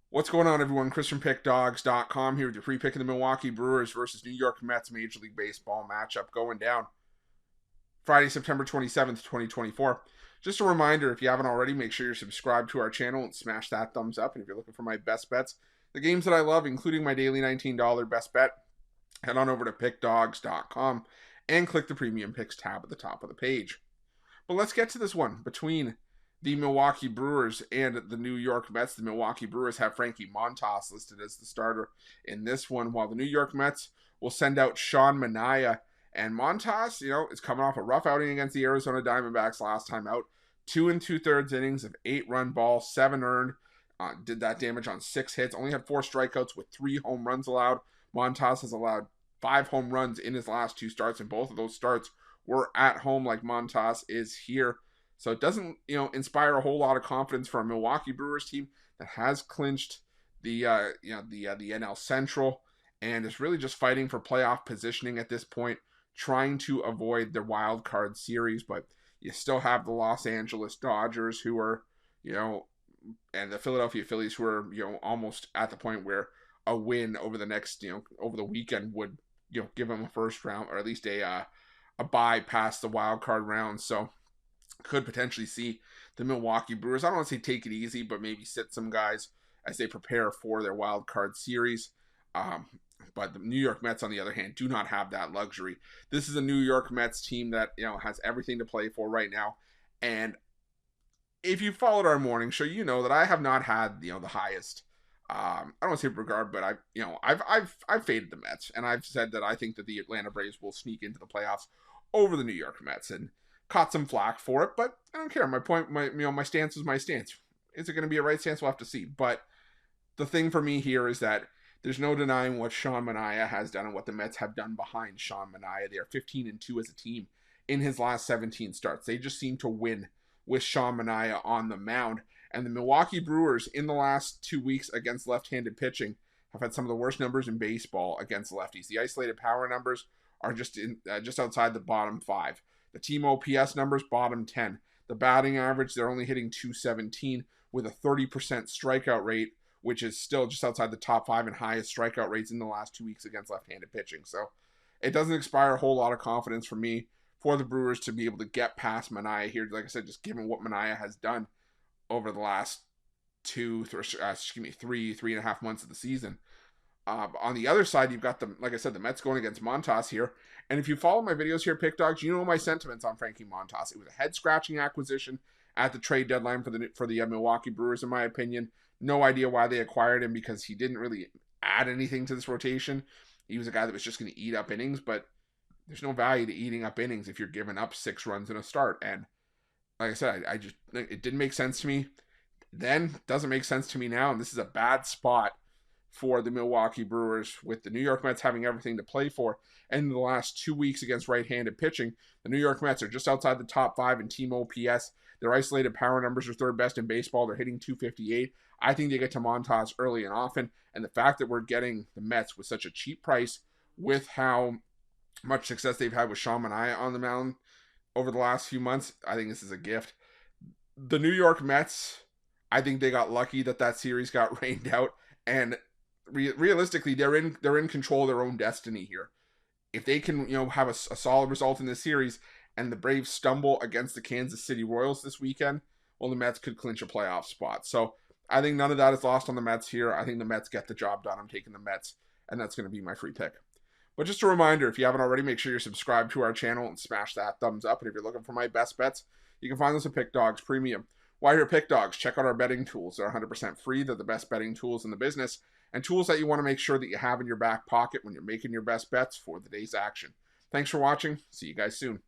What's going on, everyone? Chris from Pickdawgz.com here with your free pick of the Milwaukee Brewers versus New York Mets Major League Baseball matchup going down Friday, September 27th, 2024. Just a reminder, if you haven't already, make sure you're subscribed to our channel and smash that thumbs up. And if you're looking for my best bets, the games that I love, including my daily $19 best bet, head on over to Pickdawgz.com and click the Premium Picks tab at the top of the page. But let's get to this one between the Milwaukee Brewers and the New York Mets. The Milwaukee Brewers have Frankie Montas listed as the starter in this one, while the New York Mets will send out Sean Manaea. And Montas, is coming off a rough outing against the Arizona Diamondbacks last time out. 2 2/3 innings of 8-run ball, 7 earned. Did that damage on 6 hits. Only had 4 strikeouts with 3 home runs allowed. Montas has allowed 5 home runs in his last 2 starts, and both of those starts were at home like Montas is here. So it doesn't, inspire a whole lot of confidence for a Milwaukee Brewers team that has clinched the NL Central and is really just fighting for playoff positioning at this point, trying to avoid the wild card series. But you still have the Los Angeles Dodgers, who are, and the Philadelphia Phillies, who are, almost at the point where a win over the next, over the weekend would, give them a first round or at least a bye past the wild card round. So could potentially see the Milwaukee Brewers, I don't want to say take it easy, but maybe sit some guys as they prepare for their wild card series. But the New York Mets, on the other hand, do not have that luxury. This is a New York Mets team that, has everything to play for right now. And if you followed our morning show, you know that I have not had, the highest, I don't want to say regard, but I've faded the Mets, and I've said that I think that the Atlanta Braves will sneak into the playoffs over the New York Mets, and caught some flack for it, but I don't care. My stance is my stance. Is it going to be a right stance? We'll have to see. But the thing for me here is that there's no denying what Sean Manaea has done and what the Mets have done behind Sean Manaea. They are 15-2 as a team in his last 17 starts. They just seem to win with Sean Manaea on the mound. And the Milwaukee Brewers, in the last 2 weeks against left-handed pitching, have had some of the worst numbers in baseball against lefties. The isolated power numbers are just outside the bottom 5. The team OPS numbers, bottom 10. The batting average, they're only hitting .217 with a 30% strikeout rate, which is still just outside the top 5 and highest strikeout rates in the last 2 weeks against left-handed pitching. So it doesn't inspire a whole lot of confidence for me for the Brewers to be able to get past Manaea here. Like I said, just given what Manaea has done over the last 3.5 months of the season. On the other side, you've got like I said, the Mets going against Montas here. And if you follow my videos here, Pick Dawgz, you know my sentiments on Frankie Montas. It was a head-scratching acquisition at the trade deadline for the Milwaukee Brewers, in my opinion. No idea why they acquired him, because he didn't really add anything to this rotation. He was a guy that was just going to eat up innings, but there's no value to eating up innings if you're giving up 6 runs in a start. And like I said, it didn't make sense to me then, doesn't make sense to me now, and this is a bad spot for the Milwaukee Brewers, with the New York Mets having everything to play for. And in the last 2 weeks against right-handed pitching, the New York Mets are just outside the top 5 in team OPS. Their isolated power numbers are 3rd best in baseball. They're hitting .258. I think they get to Montas early and often. And the fact that we're getting the Mets with such a cheap price, with how much success they've had with Sean Manaea on the mound over the last few months, I think this is a gift. The New York Mets, I think they got lucky that series got rained out, and realistically, they're in control of their own destiny here. If they can, have a solid result in this series, and the Braves stumble against the Kansas City Royals this weekend, well, the Mets could clinch a playoff spot. So I think none of that is lost on the Mets here. I think the Mets get the job done. I'm taking the Mets, and that's going to be my free pick. But just a reminder, if you haven't already, make sure you're subscribed to our channel and smash that thumbs up. And if you're looking for my best bets, you can find those at Pick Dawgz Premium. While you're at Pick Dawgz, check out our betting tools. They're 100% free. They're the best betting tools in the business, and tools that you want to make sure that you have in your back pocket when you're making your best bets for the day's action. Thanks for watching. See you guys soon.